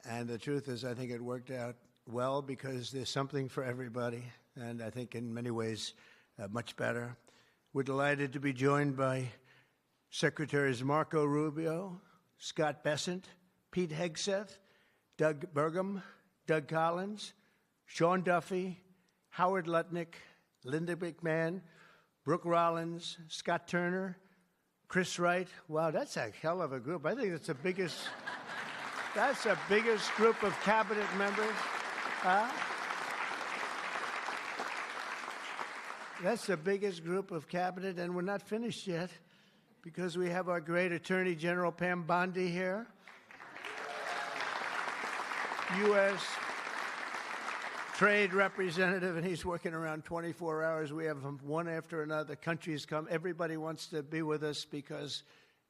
And the truth is, I think it worked out well because there's something for everybody, and I think in many ways much better. We're delighted to be joined by Secretaries Marco Rubio, Scott Bessent, Pete Hegseth, Doug Burgum, Doug Collins, Sean Duffy, Howard Lutnick, Linda McMahon, Brooke Rollins, Scott Turner, Chris Wright. Wow, that's a hell of a group. I think that's the biggest group of cabinet members. That's the biggest group of cabinet, and we're not finished yet because we have our great Attorney General Pam Bondi here, U.S. Trade Representative, and he's working around 24 hours. We have them one after another. Countries come. Everybody wants to be with us because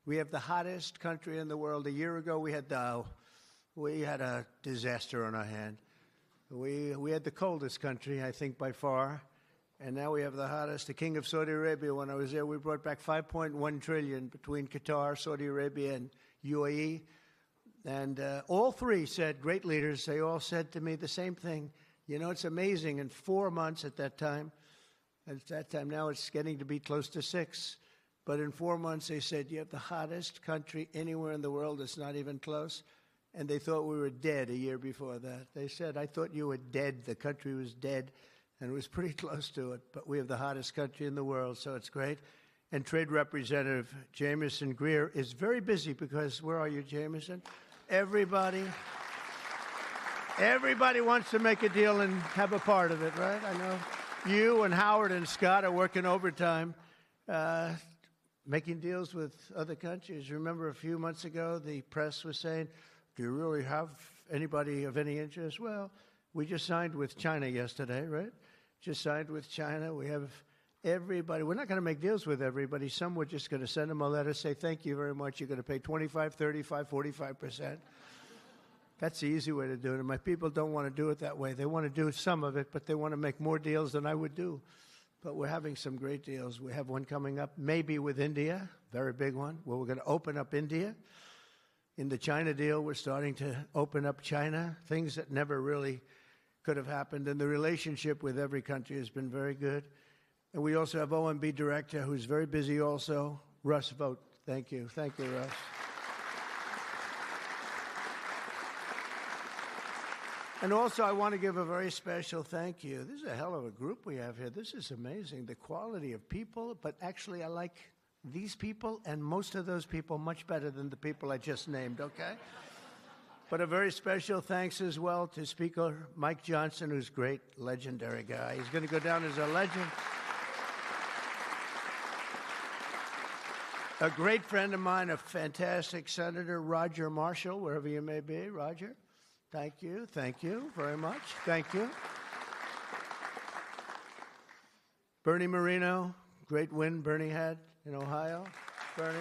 we have the hottest country in the world. A year ago, we had a disaster on our hand. We had the coldest country, I think, by far. And now we have the hottest. The King of Saudi Arabia, when I was there, we brought back $5.1 trillion between Qatar, Saudi Arabia, and UAE. And all three said, great leaders, they all said to me the same thing. You know, it's amazing. In 4 months at that time, now it's getting to be close to 6. But in 4 months, they said, you have the hottest country anywhere in the world. It's not even close. And they thought we were dead a year before that. They said, I thought you were dead. The country was dead. And it was pretty close to it. But we have the hottest country in the world, so it's great. And Trade Representative Jamieson Greer is very busy because, where are you, Jamieson? Everybody wants to make a deal and have a part of it, right? I know you and Howard and Scott are working overtime, making deals with other countries. Remember a few months ago, the press was saying, do you really have anybody of any interest? Well, we just signed with China yesterday, right? Just signed with China. We have everybody. We're not going to make deals with everybody. Some we're just going to send them a letter, say, thank you very much. You're going to pay 25, 35, 45%. That's the easy way to do it. And my people don't want to do it that way. They want to do some of it, but they want to make more deals than I would do. But we're having some great deals. We have one coming up, maybe with India, very big one, where we're going to open up India. In the China deal, we're starting to open up China, things that never really could have happened. And the relationship with every country has been very good. And we also have OMB Director, who's very busy also, Russ Vogt. Thank you. Thank you, Russ. And also, I want to give a very special thank you. This is a hell of a group we have here. This is amazing, the quality of people. But actually, I like these people and most of those people much better than the people I just named, okay? But a very special thanks as well to Speaker Mike Johnson, who's a great, legendary guy. He's going to go down as a legend. A great friend of mine, a fantastic Senator, Roger Marshall, wherever you may be. Roger, thank you very much. Thank you. Bernie Moreno, great win Bernie had in Ohio. Bernie,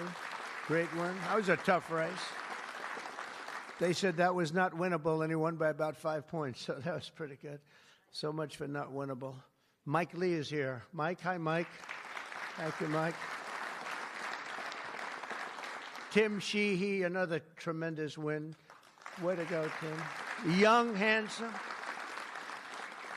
great win. That was a tough race. They said that was not winnable, and he won by about 5 points, so that was pretty good. So much for not winnable. Mike Lee is here. Mike, hi, Mike. Thank you, Mike. Tim Sheehy, another tremendous win. Way to go, Tim. Young, handsome.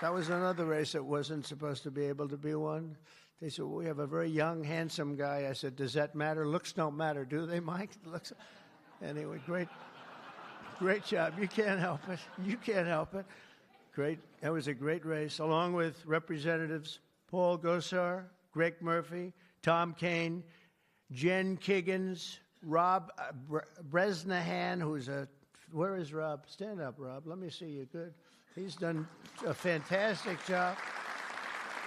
That was another race that wasn't supposed to be able to be won. They said, well, we have a very young, handsome guy. I said, does that matter? Looks don't matter, do they, Mike? Looks. Anyway, great job. You can't help it. You can't help it. Great. That was a great race, along with Representatives Paul Gosar, Greg Murphy, Tom Kaine, Jen Kiggins, Rob Bresnahan, who's where is Rob? Stand up, Rob. Let me see you. Good. He's done a fantastic job.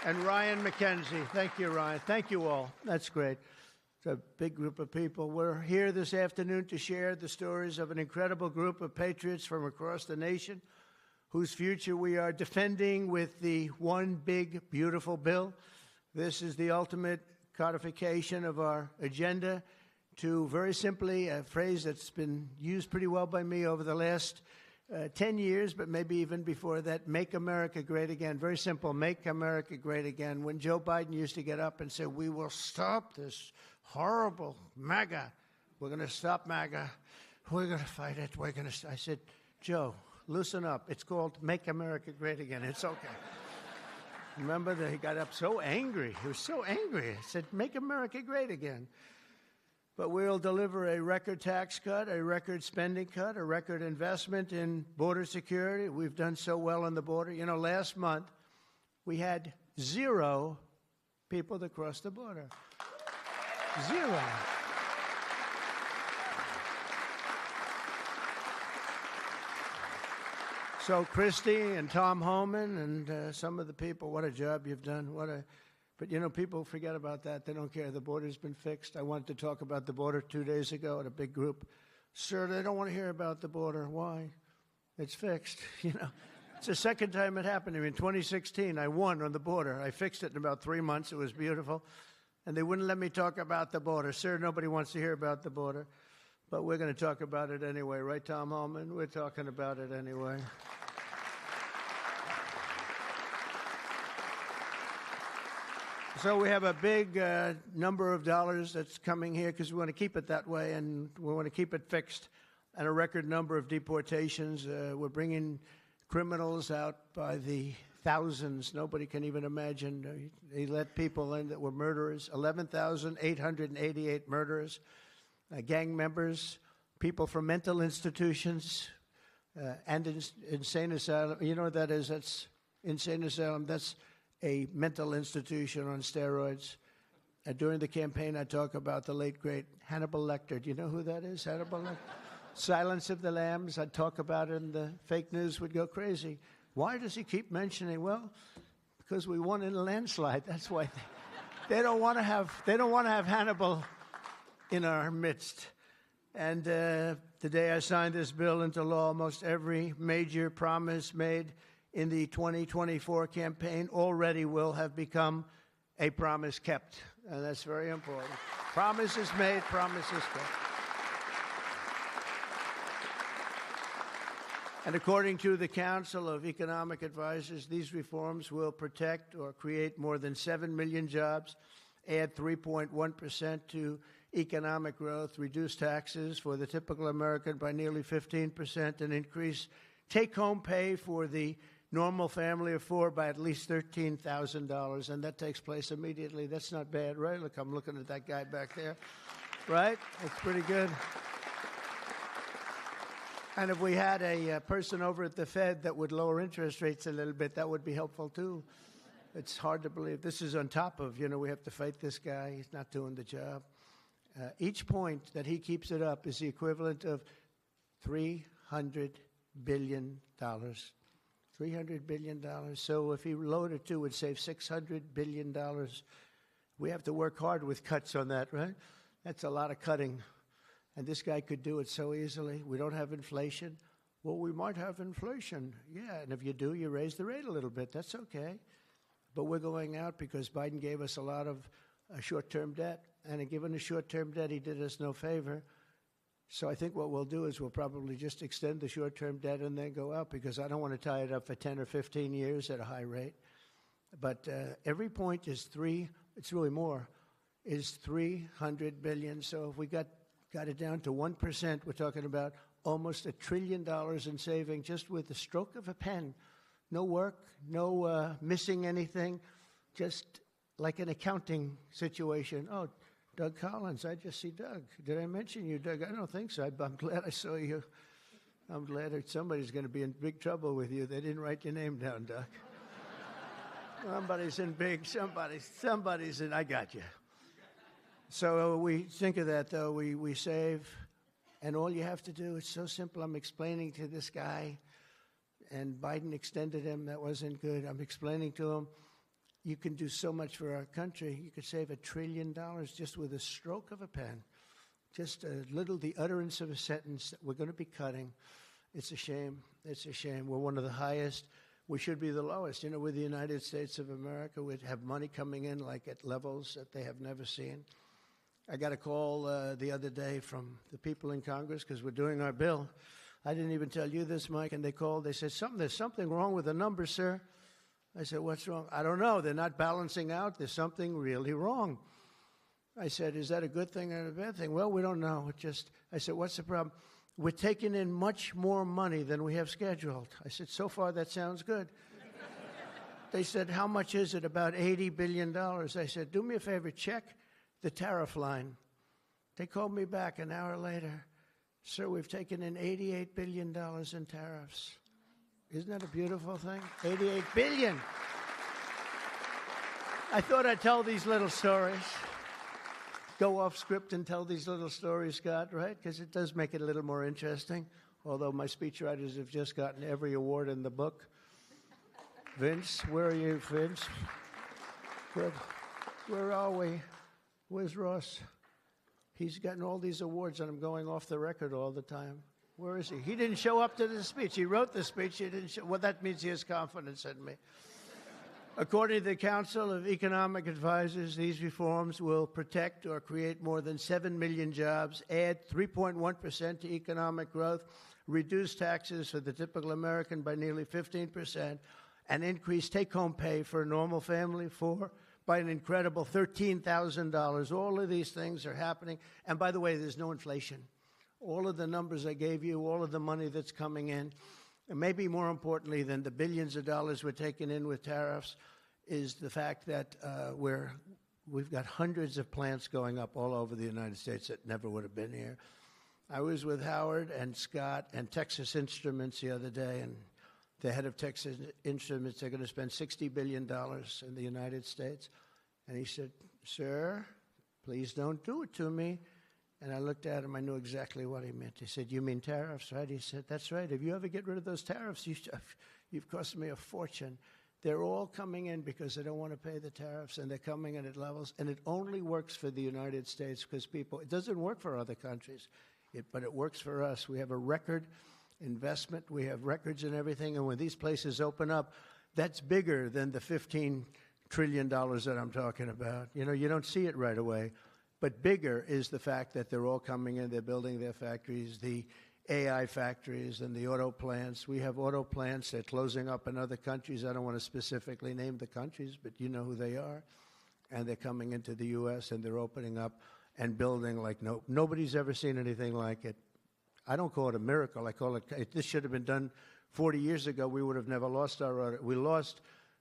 And Ryan McKenzie. Thank you, Ryan. Thank you all. That's great. It's a big group of people. We're here this afternoon to share the stories of an incredible group of patriots from across the nation whose future we are defending with the One Big Beautiful Bill. This is the ultimate codification of our agenda to, very simply, a phrase that's been used pretty well by me over the last 10 years, but maybe even before that, make America great again. Very simple, make America great again. When Joe Biden used to get up and say, we will stop this horrible MAGA. We're going to stop MAGA. We're going to fight it. I said, Joe, loosen up. It's called Make America Great Again. It's okay. Remember that he got up so angry. He was so angry. He said, make America great again. But we'll deliver a record tax cut, a record spending cut, a record investment in border security. We've done so well on the border. You know, last month, we had 0 people that crossed the border. 0. So Christie and Tom Homan and some of the people, what a job you've done. But, you know, people forget about that. They don't care. The border's been fixed. I wanted to talk about the border 2 days ago at a big group. Sir, they don't want to hear about the border. Why? It's fixed. You know, it's the second time it happened to me. In 2016, I won on the border. I fixed it in about 3 months. It was beautiful. And they wouldn't let me talk about the border. Sir, nobody wants to hear about the border. But we're going to talk about it anyway. Right, Tom Homan? We're talking about it anyway. So we have a big number of dollars that's coming here because we want to keep it that way, and we want to keep it fixed, and a record number of deportations. We're bringing criminals out by the thousands. Nobody can even imagine. They let people in that were murderers, 11,888 murderers, gang members, people from mental institutions, and insane asylum. You know what that is? That's insane asylum. That's a mental institution on steroids. During the campaign, I talk about the late, great Hannibal Lecter. Do you know who that is, Hannibal Lecter? Silence of the Lambs. I'd talk about it, and the fake news would go crazy. Why does he keep mentioning? Well, because we won in a landslide. That's why they don't want to have Hannibal in our midst. And the day I signed this bill into law, almost every major promise made in the 2024 campaign already will have become a promise kept. And that's very important. Promises made, promises kept. And according to the Council of Economic Advisors, these reforms will protect or create more than 7 million jobs, add 3.1% to economic growth, reduce taxes for the typical American by nearly 15%, and increase take-home pay for the normal family of 4 by at least $13,000, and that takes place immediately. That's not bad, right? Look, I'm looking at that guy back there, right? That's pretty good. And if we had a person over at the Fed that would lower interest rates a little bit, that would be helpful too. It's hard to believe. This is on top of, we have to fight this guy. He's not doing the job. Each point that he keeps it up is the equivalent of $300 billion. $300 billion. So if he lowered it to, it would save $600 billion. We have to work hard with cuts on that, right? That's a lot of cutting. And this guy could do it so easily. We don't have inflation. Well, we might have inflation. Yeah, and if you do, you raise the rate a little bit. That's okay. But we're going out because Biden gave us a lot of short-term debt. And given the short-term debt, he did us no favor. So I think what we'll do is we'll probably just extend the short-term debt and then go out, because I don't want to tie it up for 10 or 15 years at a high rate. But every point is it's really more, is $300 billion. So if we got it down to 1%, we're talking about almost $1 trillion in saving just with the stroke of a pen. No work, no missing anything, just like an accounting situation. Oh, Doug Collins, I just see Doug. Did I mention you, Doug? I don't think so. I'm glad I saw you. I'm glad that somebody's going to be in big trouble with you. They didn't write your name down, Doug. Somebody's in big, somebody's in, I got you. So we think of that, though. We save, and all you have to do, it's so simple. I'm explaining to this guy, and Biden extended him. That wasn't good. I'm explaining to him, you can do so much for our country. You could save $1 trillion just with a stroke of a pen. Just the utterance of a sentence that we're going to be cutting. It's a shame. It's a shame. We're one of the highest. We should be the lowest. We're the United States of America. We'd have money coming in like at levels that they have never seen. I got a call the other day from the people in Congress because we're doing our bill. I didn't even tell you this, Mike, and they called. They said, there's something wrong with the numbers, sir. I said, what's wrong? I don't know. They're not balancing out. There's something really wrong. I said, is that a good thing or a bad thing? Well, we don't know. I said, what's the problem? we're taking in much more money than we have scheduled. I said, so far that sounds good. They said, how much is it? About $80 billion. I said, do me a favor, check the tariff line. They called me back an hour later. Sir, we've taken in $88 billion in tariffs. Isn't that a beautiful thing? $88 billion. I thought I'd tell these little stories. Go off script and tell these little stories, Scott, right? Because it does make it a little more interesting. Although my speechwriters have just gotten every award in the book. Vince, where are you, Vince? Good. Where are we? Where's Ross? He's gotten all these awards, and I'm going off the record all the time. Where is he? He didn't show up to the speech. He wrote the speech. He didn't show. Well, that means he has confidence in me. According to the Council of Economic Advisors, these reforms will protect or create more than 7 million jobs, add 3.1% to economic growth, reduce taxes for the typical American by nearly 15%, and increase take-home pay for a normal family by an incredible $13,000. All of these things are happening. And by the way, there's no inflation. All of the numbers I gave you, all of the money that's coming in, and maybe more importantly than the billions of dollars we're taking in with tariffs, is the fact that we've got hundreds of plants going up all over the United States that never would have been here. I was with Howard and Scott and Texas Instruments the other day, and the head of Texas Instruments, they're going to spend $60 billion in the United States. And he said, sir, please don't do it to me. And I looked at him. I knew exactly what he meant. He said, you mean tariffs, right? He said, that's right. If you ever get rid of those tariffs, you've cost me a fortune. They're all coming in because they don't want to pay the tariffs, and they're coming in at levels. And it only works for the United States because it doesn't work for other countries, but it works for us. We have a record investment. We have records and everything. And when these places open up, that's bigger than the $15 trillion that I'm talking about. You know, you don't see it right away. But bigger is the fact that they're all coming in, they're building their factories, the AI factories and the auto plants. We have auto plants, they're closing up in other countries. I don't want to specifically name the countries, but you know who they are. And they're coming into the U.S. and they're opening up and building like nobody's ever seen anything like it. I don't call it a miracle. I call it, this should have been done 40 years ago. We would have never lost our auto. We lost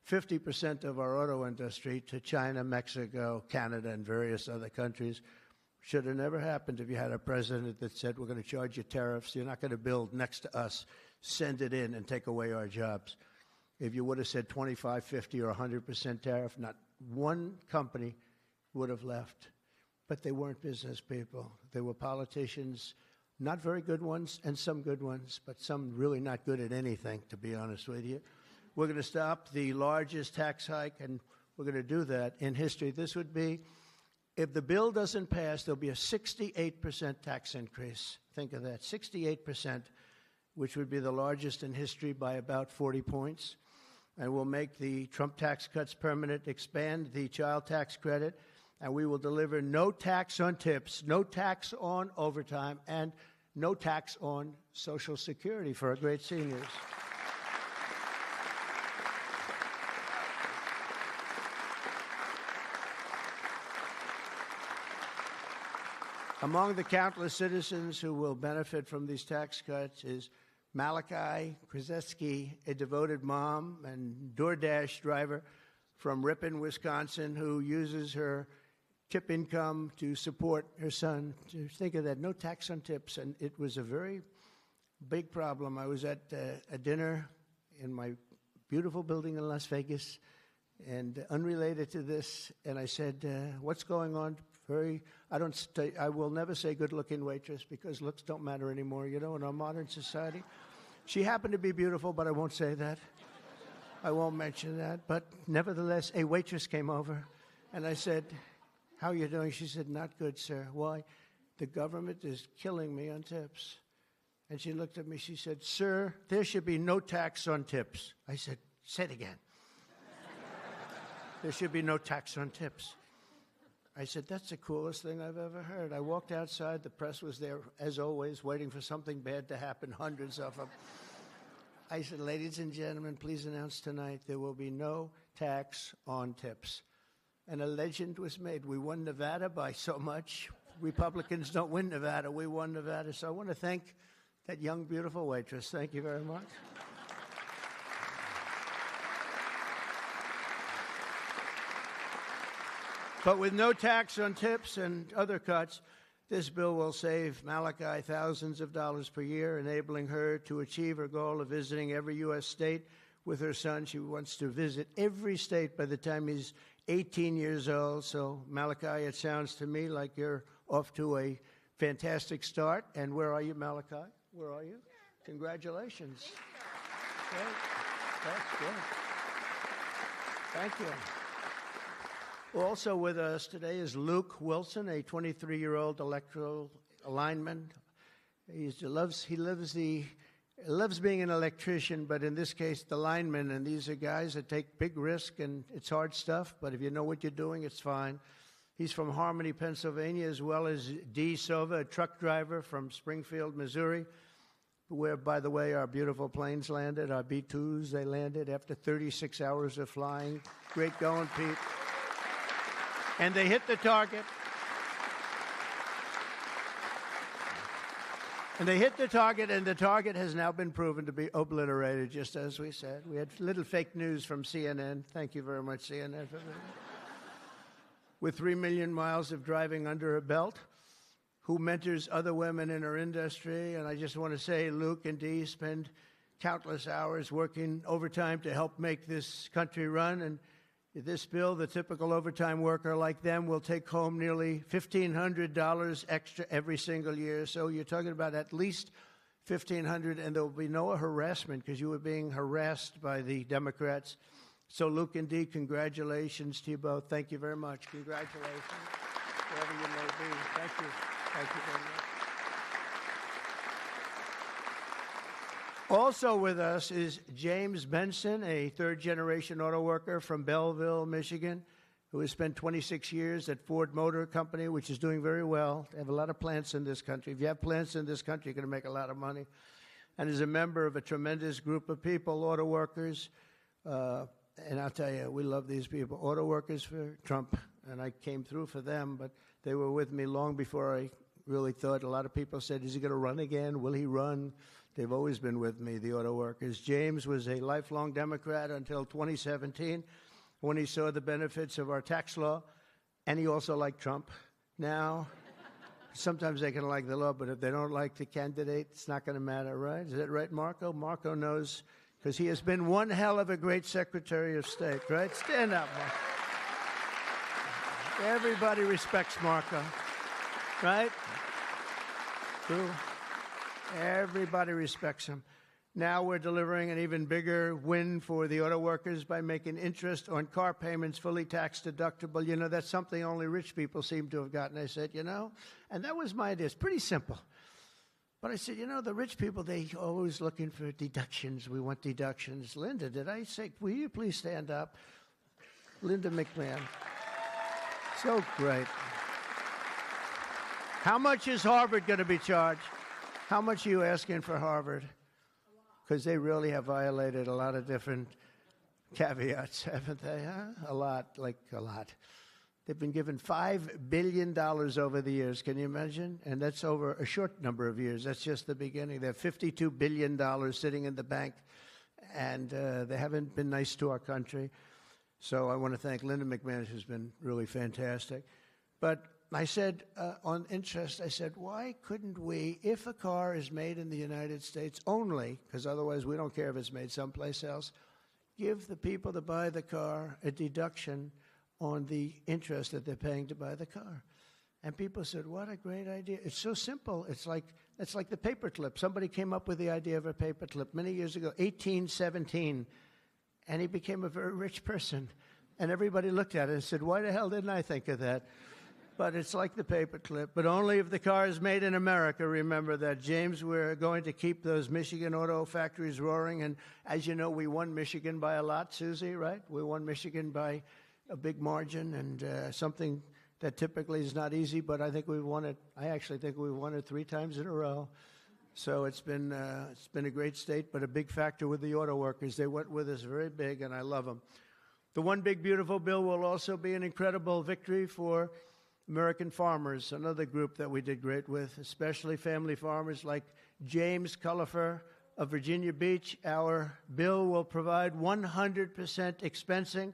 50% of our auto industry to China, Mexico, Canada, and various other countries. Should have never happened if you had a president that said, we're going to charge you tariffs. You're not going to build next to us. Send it in and take away our jobs. If you would have said 25, 50, or 100% tariff, not one company would have left. But they weren't business people. They were politicians, not very good ones, and some good ones, but some really not good at anything, to be honest with you. We're going to stop the largest tax hike, and we're going to do that in history. This would be, if the bill doesn't pass, there'll be a 68% tax increase. Think of that, 68%, which would be the largest in history by about 40 points. And we'll make the Trump tax cuts permanent, expand the child tax credit, and we will deliver no tax on tips, no tax on overtime, and no tax on Social Security for our great seniors. Among the countless citizens who will benefit from these tax cuts is Malachi Krzyzewski, a devoted mom and DoorDash driver from Ripon, Wisconsin, who uses her tip income to support her son. Think of that, no tax on tips. And it was a very big problem. I was at a dinner in my beautiful building in Las Vegas, and unrelated to this, and I said, what's going on? I will never say good-looking waitress because looks don't matter anymore, you know, in our modern society. She happened to be beautiful, but I won't say that. I won't mention that. But nevertheless, a waitress came over, and I said, how are you doing? She said, not good, sir. Why? The government is killing me on tips. And she looked at me, she said, sir, there should be no tax on tips. I said, say it again. There should be no tax on tips. I said, that's the coolest thing I've ever heard. I walked outside. The press was there, as always, waiting for something bad to happen, hundreds of them. I said, ladies and gentlemen, please announce tonight there will be no tax on tips. And a legend was made. We won Nevada by so much. Republicans don't win Nevada. We won Nevada. So I want to thank that young, beautiful waitress. Thank you very much. But with no tax on tips and other cuts, this bill will save Malachi thousands of dollars per year, enabling her to achieve her goal of visiting every U.S. state with her son. She wants to visit every state by the time he's 18 years old. So, Malachi, it sounds to me like you're off to a fantastic start. And where are you, Malachi? Where are you? Congratulations. Great. That's good. Thank you. Also with us today is Luke Wilson, a 23-year-old electrical lineman. He loves being an electrician, but in this case, the lineman. And these are guys that take big risk, and it's hard stuff. But if you know what you're doing, it's fine. He's from Harmony, Pennsylvania, as well as Dee Sova, a truck driver from Springfield, Missouri, where, by the way, our beautiful planes landed, our B-2s. They landed after 36 hours of flying. Great going, Pete. And they hit the target. And they hit the target, and the target has now been proven to be obliterated, just as we said. We had little fake news from CNN. Thank you very much, CNN, for that. With 3 million miles of driving under her belt, who mentors other women in her industry. And I just want to say, Luke and Dee spend countless hours working overtime to help make this country run. And this bill, the typical overtime worker like them will take home nearly $1,500 extra every single year. So you're talking about at least $1,500, and there will be no harassment because you were being harassed by the Democrats. So Luke and Dee, congratulations to you both. Thank you very much. Congratulations, wherever you may be. Thank you. Thank you very much. Also with us is James Benson, a third-generation auto worker from Belleville, Michigan, who has spent 26 years at Ford Motor Company, which is doing very well. They have a lot of plants in this country. If you have plants in this country, you're going to make a lot of money. And is a member of a tremendous group of people, auto workers. And I'll tell you, we love these people. Auto workers for Trump, and I came through for them, but they were with me long before I really thought. A lot of people said, is he going to run again? Will he run? They've always been with me, the auto workers. James was a lifelong Democrat until 2017 when he saw the benefits of our tax law, and he also liked Trump. Now, sometimes they can like the law, but if they don't like the candidate, it's not going to matter, right? Is that right, Marco? Marco knows, because he has been one hell of a great Secretary of State, right? Stand up, Marco. Everybody respects Marco, right? True. Everybody respects him. Now we're delivering an even bigger win for the auto workers by making interest on car payments fully tax deductible. You know, that's something only rich people seem to have gotten. I said, you know, and that was my idea. It's pretty simple. But I said, you know, the rich people, they always looking for deductions. We want deductions. Linda, did I say, will you please stand up? Linda McMahon. So great. How much is Harvard going to be charged? How much are you asking for Harvard? Because they really have violated a lot of different caveats, haven't they? Huh? A lot, like a lot. They've been given $5 billion over the years. Can you imagine? And that's over a short number of years. That's just the beginning. They have $52 billion sitting in the bank, and they haven't been nice to our country. So I want to thank Linda McMahon, who's been really fantastic. But I said, on interest, I said, why couldn't we, if a car is made in the United States only, because otherwise we don't care if it's made someplace else, give the people that buy the car a deduction on the interest that they're paying to buy the car. And people said, what a great idea. It's so simple. It's like the paperclip. Somebody came up with the idea of a paperclip many years ago, 1817, and he became a very rich person. And everybody looked at it and said, why the hell didn't I think of that? But it's like the paperclip, but only if the car is made in America. Remember that, James. We're going to keep those Michigan auto factories roaring. And as you know, we won Michigan by a lot, Susie, right? We won Michigan by a big margin, and something that typically is not easy, but I think we've won it. I actually think we've won it 3 times in a row. So it's been a great state, but a big factor with the auto workers. They went with us very big, and I love them. The One Big Beautiful Bill will also be an incredible victory for American farmers, another group that we did great with, especially family farmers like James Cullifer of Virginia Beach. Our bill will provide 100% expensing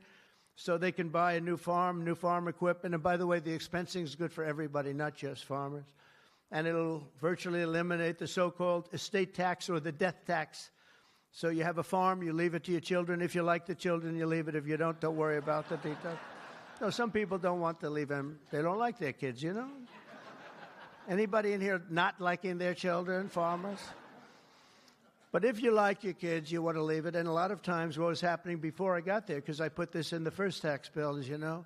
so they can buy a new farm equipment. And by the way, the expensing is good for everybody, not just farmers. And it'll virtually eliminate the so-called estate tax or the death tax. So you have a farm, you leave it to your children. If you like the children, you leave it. If you don't worry about the details. No, some people don't want to leave them. They don't like their kids, you know? Anybody in here not liking their children, farmers? But if you like your kids, you want to leave it. And a lot of times what was happening before I got there, because I put this in the first tax bill, as you know,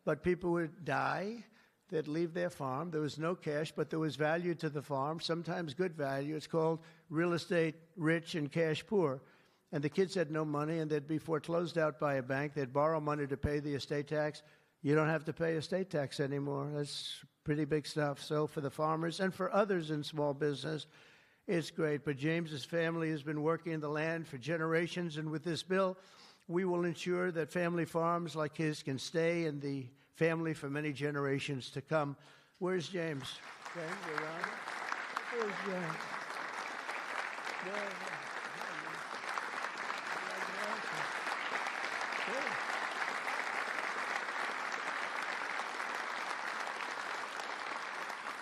but people would die. They'd leave their farm. There was no cash, but there was value to the farm, sometimes good value. It's called real estate rich and cash poor. And the kids had no money, and they'd be foreclosed out by a bank. They'd borrow money to pay the estate tax. You don't have to pay estate tax anymore. That's pretty big stuff. So for the farmers and for others in small business, it's great. But James's family has been working the land for generations, and with this bill, we will ensure that family farms like his can stay in the family for many generations to come. Where's James? James, around? Where's James?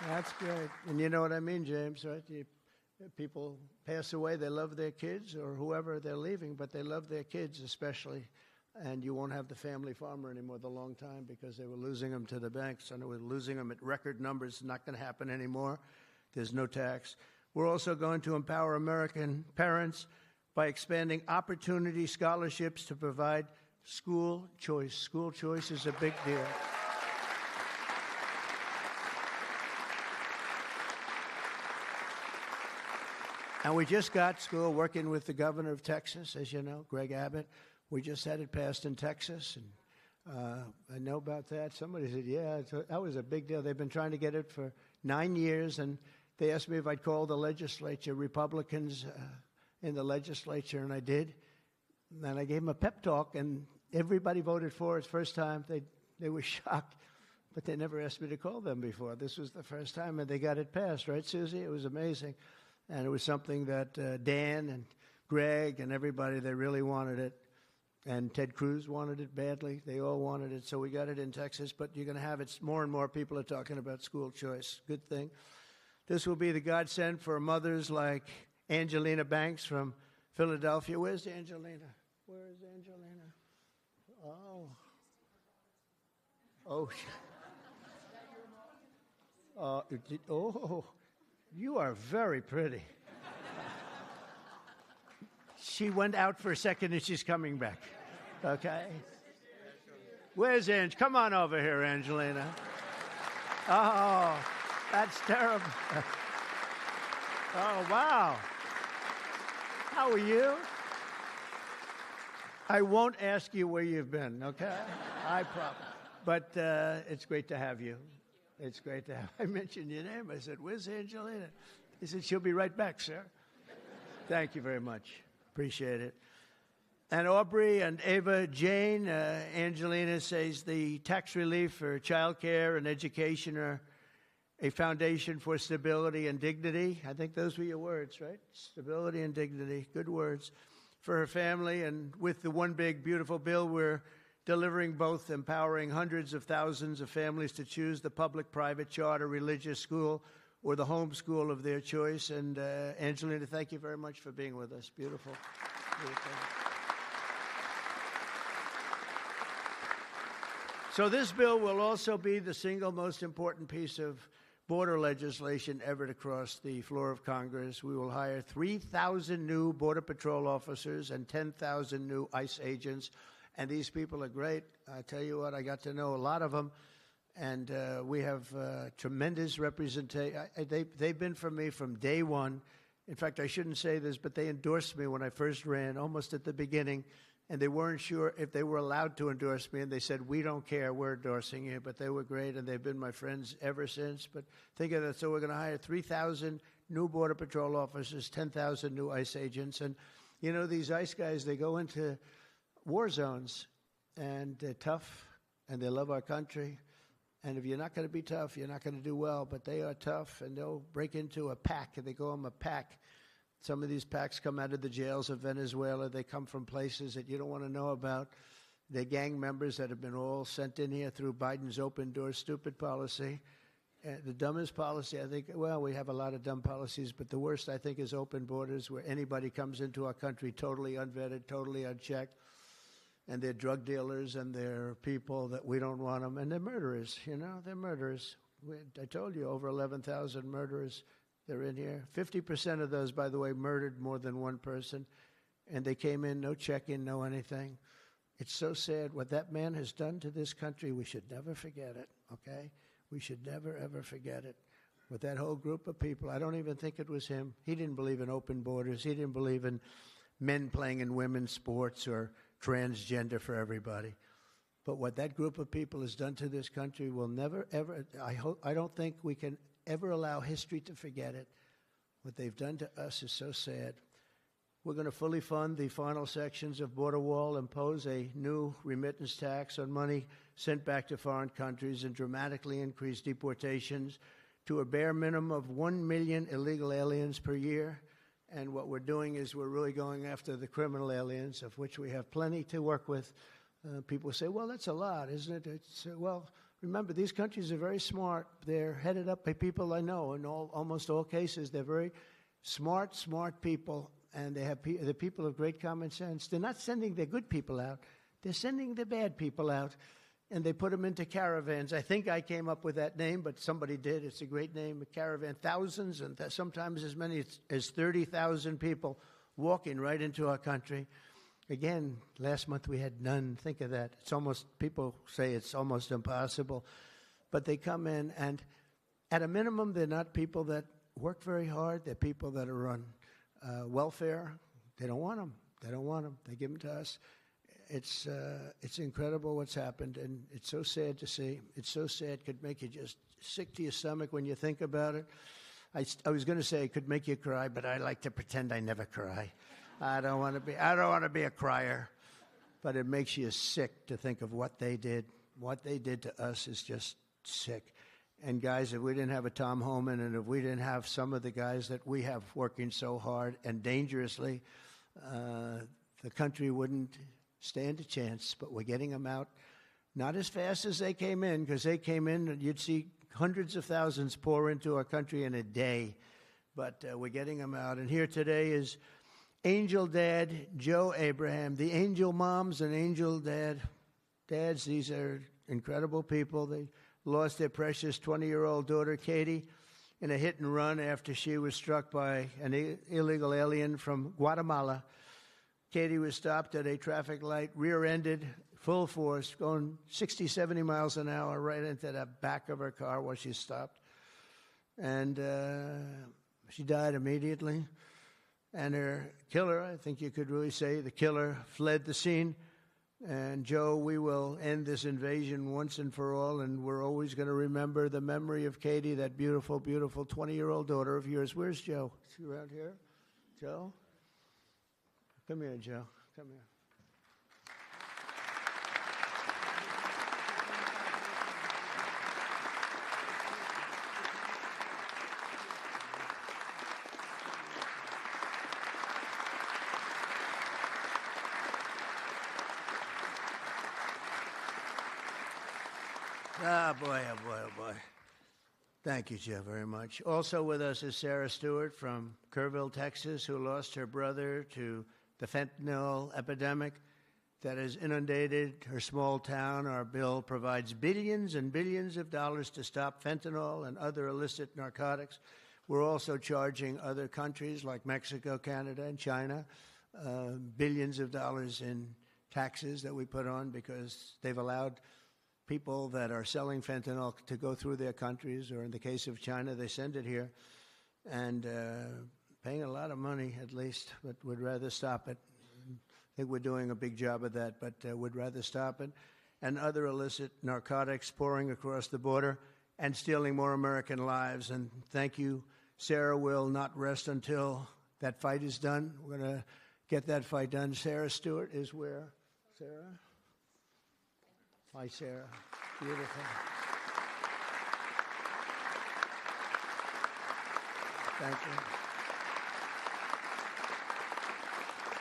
That's great. And you know what I mean, James, right? People pass away, they love their kids or whoever they're leaving, but they love their kids especially. And you won't have the family farmer anymore the long time because they were losing them to the banks and they were losing them at record numbers. It's not going to happen anymore. There's no tax. We're also going to empower American parents by expanding opportunity scholarships to provide school choice. School choice is a big deal. And we just got school working with the governor of Texas, as you know, Greg Abbott. We just had it passed in Texas, and I know about that. Somebody said, yeah, that was a big deal. They've been trying to get it for 9 years, and they asked me if I'd call the legislature, Republicans in the legislature, and I did. And I gave them a pep talk, and everybody voted for it. First time, they were shocked, but they never asked me to call them before. This was the first time, and they got it passed, right, Susie? It was amazing. And it was something that Dan and Greg and everybody, they really wanted it. And Ted Cruz wanted it badly. They all wanted it, so we got it in Texas. But you're going to have it. More and more people are talking about school choice. Good thing. This will be the godsend for mothers like Angelina Banks from Philadelphia. Where's Angelina? Where is Angelina? Oh, you are very pretty. She went out for a second and she's coming back. Okay. Where's Ange? Come on over here, Angelina. Oh, that's terrible. Oh, wow. How are you? I won't ask you where you've been, okay? I promise. But it's great to have you. It's great to have. I mentioned your name. I said, where's Angelina? He said, she'll be right back, sir. Thank you very much. Appreciate it. And Aubrey and Ava Jane, Angelina says the tax relief for child care and education are a foundation for stability and dignity. I think those were your words, right? Stability and dignity. Good words for her family. And with the One Big Beautiful Bill, we're delivering both, empowering hundreds of thousands of families to choose the public, private, charter, religious school or the home school of their choice. And Angelina, thank you very much for being with us. Beautiful. Beautiful. So this bill will also be the single most important piece of border legislation ever to cross the floor of Congress. We will hire 3,000 new Border Patrol officers and 10,000 new ICE agents. And these people are great. I tell you what, I got to know a lot of them. And we have tremendous representation. They've been for me from day one. In fact, I shouldn't say this, but they endorsed me when I first ran, almost at the beginning. And they weren't sure if they were allowed to endorse me. And they said, we don't care, we're endorsing you. But they were great, and they've been my friends ever since. But think of that. So we're going to hire 3,000 new Border Patrol officers, 10,000 new ICE agents. And, you know, these ICE guys, they go into war zones, and they're tough, and they love our country. And if you're not going to be tough, you're not going to do well. But they are tough, and they'll break into a pack. They call them a pack. Some of these packs come out of the jails of Venezuela. They come from places that you don't want to know about. They're gang members that have been all sent in here through Biden's open door stupid policy. The dumbest policy, I think, well, we have a lot of dumb policies, but the worst, I think, is open borders, where anybody comes into our country totally unvetted, totally unchecked. And they're drug dealers, and they're people that we don't want them. And they're murderers, they're murderers. I told you, over 11,000 murderers, they're in here. 50% of those, by the way, murdered more than one person. And they came in, no check-in, no anything. It's so sad. What that man has done to this country, we should never forget it, okay? We should never, ever forget it. With that whole group of people, I don't even think it was him. He didn't believe in open borders. He didn't believe in men playing in women's sports or transgender for everybody. But what that group of people has done to this country will never, ever, I don't think we can ever allow history to forget it. What they've done to us is so sad. We're going to fully fund the final sections of border wall, impose a new remittance tax on money sent back to foreign countries, and dramatically increase deportations to a bare minimum of 1 million illegal aliens per year. And what we're doing is we're really going after the criminal aliens, of which we have plenty to work with. People say, well, that's a lot, isn't it? Well, remember, these countries are very smart. They're headed up by people I know. In almost all cases, they're very smart people, and they have the people of great common sense. They're not sending their good people out. They're sending the bad people out, and they put them into caravans. I think I came up with that name, but somebody did. It's a great name, a caravan. Thousands and sometimes as many as 30,000 people walking right into our country. Again, last month we had none. Think of that. People say it's almost impossible. But they come in, and at a minimum, they're not people that work very hard. They're people that are on welfare. They don't want them. They don't want them. They give them to us. It's incredible what's happened, and it's so sad to see. It's so sad. It could make you just sick to your stomach when you think about it. I was going to say it could make you cry, but I like to pretend I never cry. I don't want to be a crier, but it makes you sick to think of what they did. What they did to us is just sick. And guys, if we didn't have a Tom Homan, and if we didn't have some of the guys that we have working so hard and dangerously, the country wouldn't stand a chance. But we're getting them out, not as fast as they came in, because they came in and you'd see hundreds of thousands pour into our country in a day. But we're getting them out. And here today is Angel Dad Joe Abraham, the Angel Moms and Angel Dads. These are incredible people. They lost their precious 20-year-old daughter, Katie, in a hit and run after she was struck by an illegal alien from Guatemala. Katie was stopped at a traffic light, rear-ended, full force, going 60, 70 miles an hour right into the back of her car while she stopped. And she died immediately. And her killer, I think you could really say the killer, fled the scene. And Joe, we will end this invasion once and for all, and we're always going to remember the memory of Katie, that beautiful, beautiful 20-year-old daughter of yours. Where's Joe? Is he around here? Joe? Come here, Joe. Come here. Ah, boy, oh, boy, oh, boy. Thank you, Joe, very much. Also with us is Sarah Stewart from Kerrville, Texas, who lost her brother to the fentanyl epidemic that has inundated her small town. Our bill provides billions and billions of dollars to stop fentanyl and other illicit narcotics. We're also charging other countries like Mexico, Canada, and China billions of dollars in taxes that we put on because they've allowed people that are selling fentanyl to go through their countries, or in the case of China, they send it here, and paying a lot of money at least, but would rather stop it. I think we're doing a big job of that, but would rather stop it. And other illicit narcotics pouring across the border and stealing more American lives. And thank you. Sarah will not rest until that fight is done. We're going to get that fight done. Sarah Stewart is where? Sarah? Hi, Sarah. Beautiful. Thank you.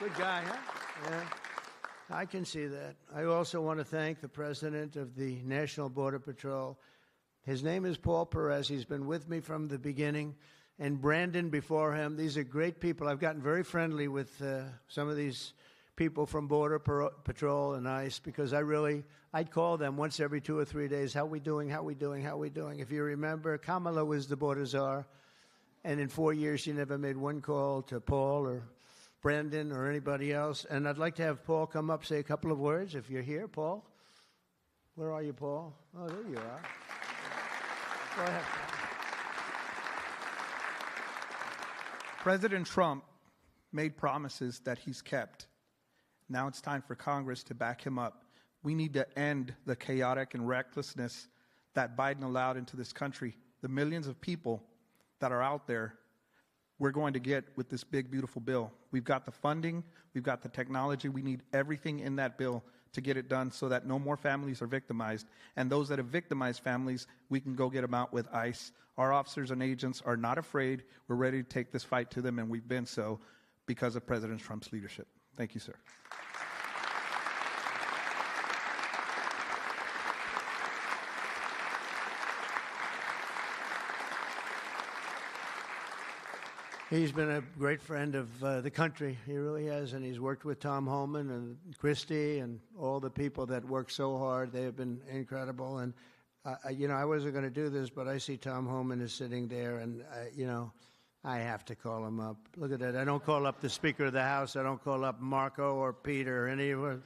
Good guy, huh? Yeah. I can see that. I also want to thank the president of the National Border Patrol. His name is Paul Perez. He's been with me from the beginning. And Brandon before him. These are great people. I've gotten very friendly with some of these people from Border Patrol and ICE because I'd call them once every 2 or 3 days. How we doing? How we doing? How we doing? If you remember, Kamala was the border czar. And in 4 years, she never made one call to Paul or Brandon or anybody else. And I'd like to have Paul come up, say a couple of words. If you're here, Paul. Where are you, Paul? Oh, there you are. Go ahead. President Trump made promises that he's kept. Now it's time for Congress to back him up. We need to end the chaotic and recklessness that Biden allowed into this country. The millions of people that are out there, we're going to get with this big, beautiful bill. We've got the funding, we've got the technology, we need everything in that bill to get it done so that no more families are victimized. And those that have victimized families, we can go get them out with ICE. Our officers and agents are not afraid. We're ready to take this fight to them, and we've been so because of President Trump's leadership. Thank you, sir. He's been a great friend of the country. He really has, and he's worked with Tom Homan and Christie and all the people that work so hard. They have been incredible. And, I wasn't going to do this, but I see Tom Homan is sitting there, and, I have to call him up. Look at that. I don't call up the Speaker of the House. I don't call up Marco or Peter or anyone.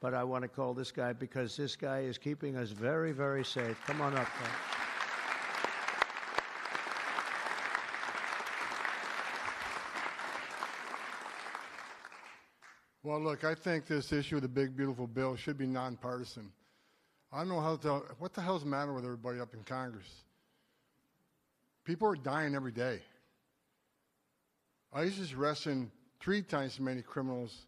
But I want to call this guy because this guy is keeping us very, very safe. Come on up, Tom. Well, look, I think this issue of the big, beautiful bill should be nonpartisan. I don't know what the hell's the matter with everybody up in Congress? People are dying every day. ICE is arresting 3 times as many criminals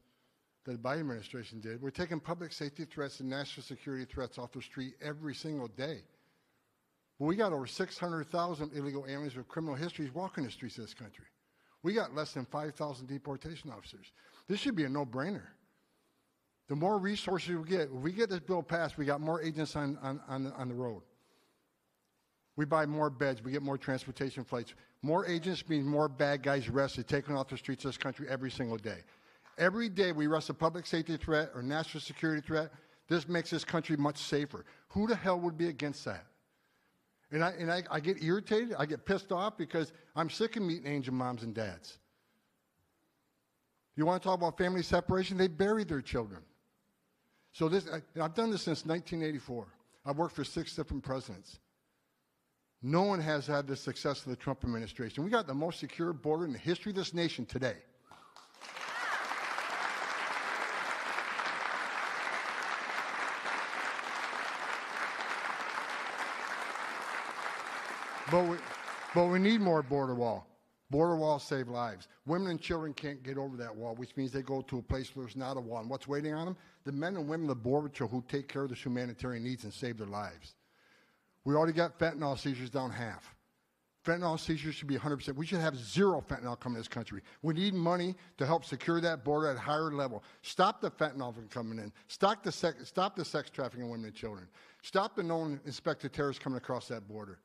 that the Biden administration did. We're taking public safety threats and national security threats off the street every single day. But we got over 600,000 illegal aliens with criminal histories walking the streets of this country. We got less than 5,000 deportation officers. This should be a no-brainer. The more resources we get, if we get this bill passed, we got more agents on the road. We buy more beds, we get more transportation flights. More agents means more bad guys arrested, taken off the streets of this country every single day. Every day we arrest a public safety threat or national security threat. This makes this country much safer. Who the hell would be against that? And I get irritated, I get pissed off because I'm sick of meeting angel moms and dads. You want to talk about family separation? They bury their children. So I've done this since 1984. I've worked for 6 different presidents. No one has had the success of the Trump administration. We got the most secure border in the history of this nation today. But we need more border wall. Border walls save lives. Women and children can't get over that wall, which means they go to a place where there's not a wall. And what's waiting on them? The men and women of the Border Patrol who take care of the humanitarian needs and save their lives. We already got fentanyl seizures down half. Fentanyl seizures should be 100%. We should have 0 fentanyl coming to this country. We need money to help secure that border at a higher level. Stop the fentanyl from coming in. Stop the sex trafficking of women and children. Stop the known inspected terrorists coming across that border.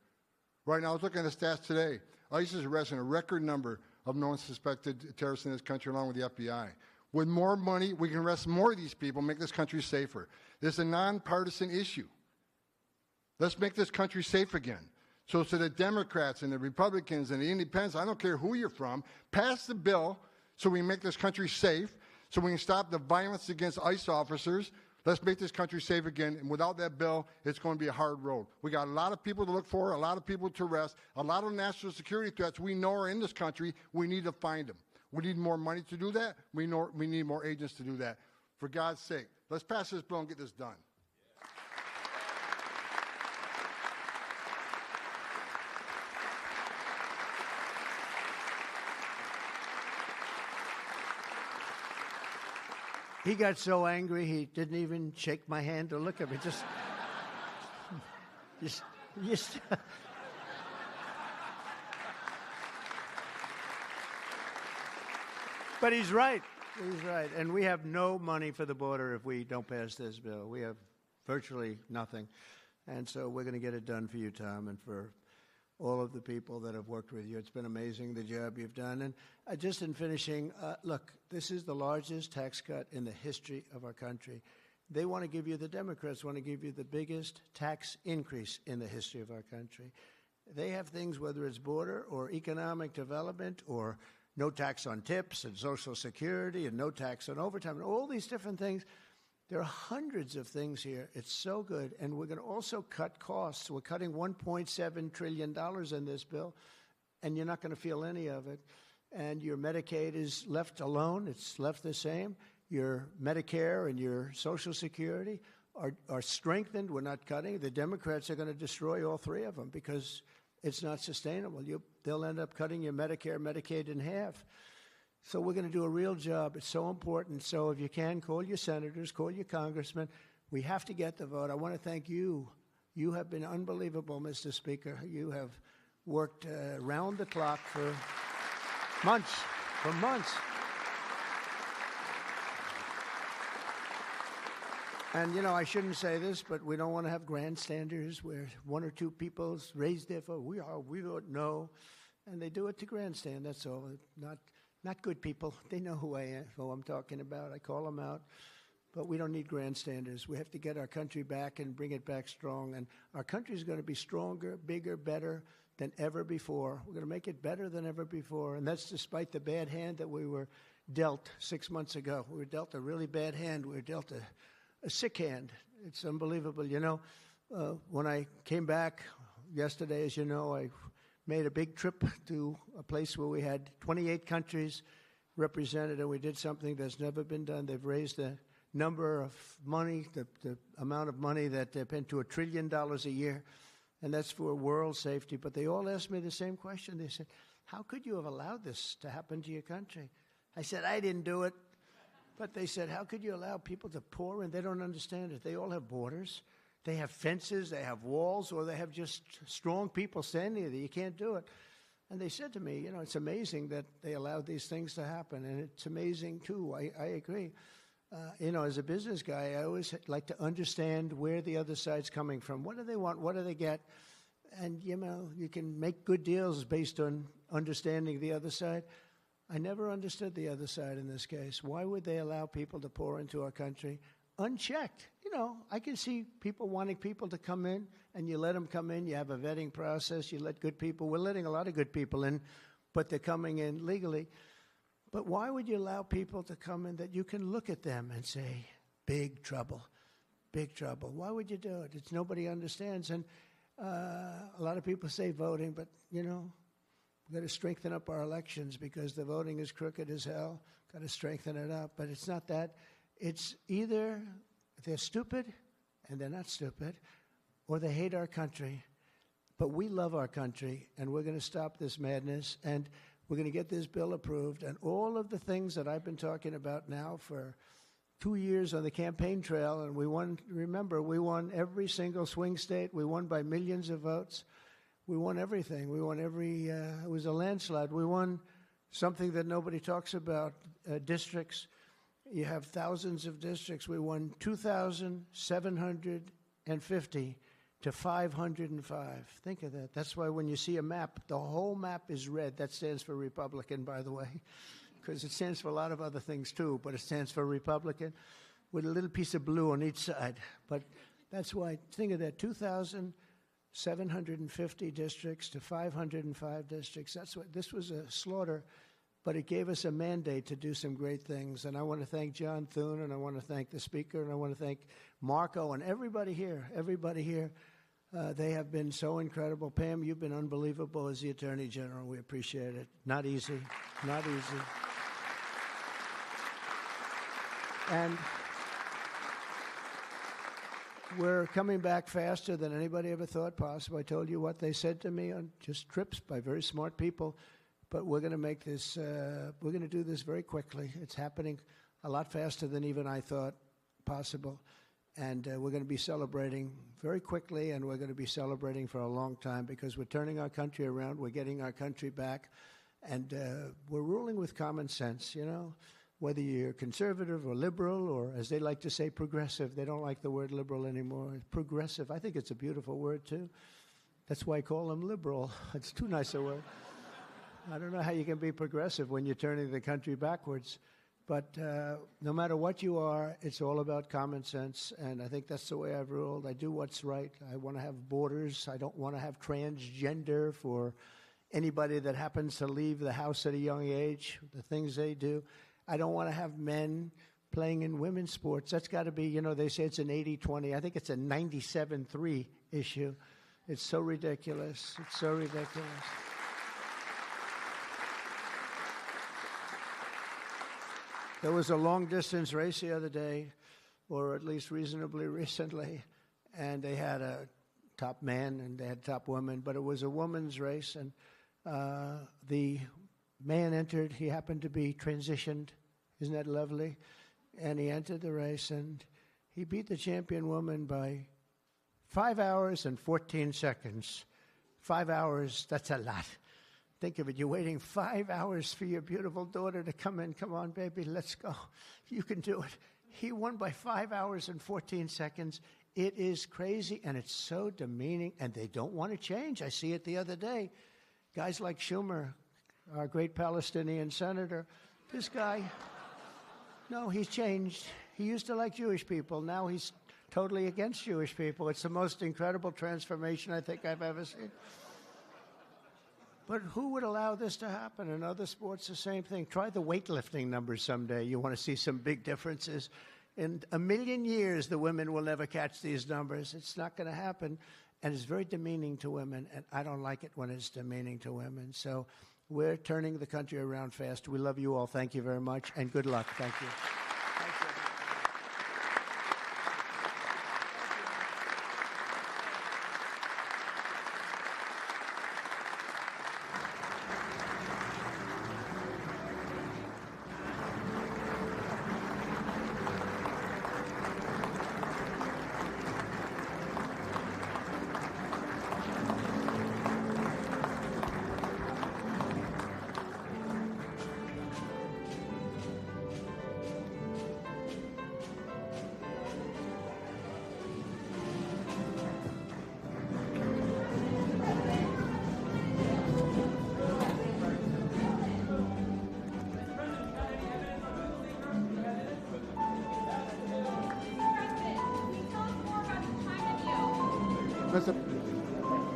Right now, I was looking at the stats today. ICE is arresting a record number of known suspected terrorists in this country along with the FBI. With more money, we can arrest more of these people, make this country safer. This is a nonpartisan issue. Let's make this country safe again. So to the Democrats and the Republicans and the Independents, I don't care who you're from, pass the bill so we make this country safe, so we can stop the violence against ICE officers. Let's make this country safe again, and without that bill, it's going to be a hard road. We got a lot of people to look for, a lot of people to arrest, a lot of national security threats we know are in this country. We need to find them. We need more money to do that. We need more agents to do that. For God's sake, let's pass this bill and get this done. He got so angry he didn't even shake my hand or look at me. just But he's right. He's right. And we have no money for the border if we don't pass this bill. We have virtually nothing. And so we're going to get it done for you, Tom, and for all of the people that have worked with you. It's been amazing, the job you've done. And just in finishing, look, this is the largest tax cut in the history of our country. They want to give you, the Democrats want to give you the biggest tax increase in the history of our country. They have things, whether it's border or economic development or no tax on tips and Social Security and no tax on overtime and all these different things. There are hundreds of things here. It's so good. And we're going to also cut costs. We're cutting $1.7 trillion in this bill, and you're not going to feel any of it. And your Medicaid is left alone. It's left the same. Your Medicare and your Social Security are strengthened. We're not cutting. The Democrats are going to destroy all three of them because it's not sustainable. They'll end up cutting your Medicare, Medicaid in half. So we're going to do a real job. It's so important. So if you can, call your senators, call your congressmen. We have to get the vote. I want to thank you. You have been unbelievable, Mr. Speaker. You have worked round the clock for months, And, you know, I shouldn't say this, but we don't want to have grandstanders where one or two people raise their vote. We don't know. And they do it to grandstand, that's all. Not good people. They know who I'm talking about. I call them out. But we don't need grandstanders. We have to get our country back and bring it back strong. And our country is going to be stronger, bigger, better than ever before. We're going to make it better than ever before. And that's despite the bad hand that we were dealt 6 months ago. We were dealt a really bad hand. We were dealt a sick hand. It's unbelievable. You know, when I came back yesterday, as you know, I made a big trip to a place where we had 28 countries represented, and we did something that's never been done. They've raised the number of money, the amount of money that they've spent to $1 trillion a year, and that's for world safety. But they all asked me the same question. They said, how could you have allowed this to happen to your country? I said, I didn't do it. But they said, how could you allow people to pour in? They don't understand it. They all have borders. They have fences, they have walls, or they have just strong people standing there. You can't do it. And they said to me, you know, it's amazing that they allowed these things to happen. And it's amazing, too. I agree. You know, as a business guy, I always like to understand where the other side's coming from. What do they want? What do they get? And, you know, you can make good deals based on understanding the other side. I never understood the other side in this case. Why would they allow people to pour into our country unchecked? You know, I can see people wanting people to come in, and you let them come in. You have a vetting process. You let good people. We're letting a lot of good people in, but they're coming in legally. But why would you allow people to come in that you can look at them and say, big trouble, big trouble? Why would you do it? It's nobody understands. And a lot of people say voting, but, you know, we've got to strengthen up our elections because the voting is crooked as hell. Got to strengthen it up. But it's not that. It's either they're stupid and they're not stupid, or they hate our country. But we love our country, and we're going to stop this madness, and we're going to get this bill approved. And all of the things that I've been talking about now for 2 years on the campaign trail, and we won, remember, we won every single swing state. We won by millions of votes. We won everything. We won every, it was a landslide. We won something that nobody talks about, districts. You have thousands of districts. We won 2,750 to 505. Think of that. That's why when you see a map, the whole map is red. That stands for Republican, by the way, because it stands for a lot of other things too, but it stands for Republican with a little piece of blue on each side. But that's why, think of that, 2,750 districts to 505 districts. That's what, this was a slaughter, but it gave us a mandate to do some great things. And I want to thank John Thune, and I want to thank the Speaker, and I want to thank Marco and everybody here, they have been so incredible. Pam, you've been unbelievable as the Attorney General. We appreciate it. Not easy, not easy. And we're coming back faster than anybody ever thought possible. I told you what they said to me on just trips by very smart people. But we're going to make this, we're going to do this very quickly. It's happening a lot faster than even I thought possible. And we're going to be celebrating very quickly, and we're going to be celebrating for a long time because we're turning our country around. We're getting our country back. And we're ruling with common sense, you know, whether you're conservative or liberal or, as they like to say, progressive. They don't like the word liberal anymore. Progressive, I think it's a beautiful word, too. That's why I call them liberal. It's too nice a word. I don't know how you can be progressive when you're turning the country backwards. But no matter what you are, it's all about common sense, and I think that's the way I've ruled. I do what's right. I want to have borders. I don't want to have transgender for anybody that happens to leave the house at a young age, the things they do. I don't want to have men playing in women's sports. That's got to be, you know, they say it's an 80-20. I think it's a 97-3 issue. It's so ridiculous. It's so ridiculous. There was a long-distance race the other day, or at least reasonably recently, and they had a top man and they had top woman, but it was a women's race, and the man entered. He happened to be transitioned. Isn't that lovely? And he entered the race, and he beat the champion woman by 5 hours and 14 seconds. 5 hours, that's a lot. Think of it. You're waiting 5 hours for your beautiful daughter to come in. Come on, baby, let's go. You can do it. He won by 5 hours and 14 seconds. It is crazy, and it's so demeaning, and they don't want to change. I see it the other day. Guys like Schumer, our great Palestinian senator, this guy, no, he's changed. He used to like Jewish people. Now he's totally against Jewish people. It's the most incredible transformation I think I've ever seen. But who would allow this to happen? In other sports, the same thing. Try the weightlifting numbers someday. You want to see some big differences. In a million years, the women will never catch these numbers. It's not going to happen. And it's very demeaning to women, and I don't like it when it's demeaning to women. So we're turning the country around fast. We love you all. Thank you very much, and good luck. Thank you. Thank you.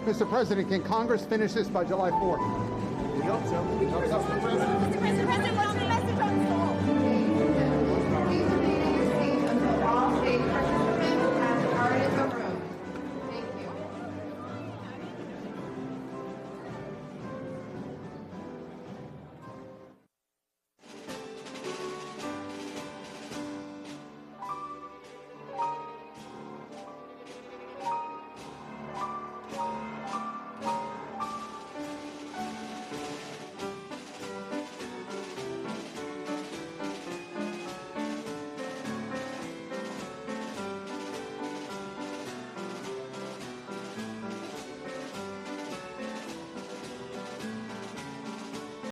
Mr. President, can Congress finish this by July 4th? We hope so. Mr. President,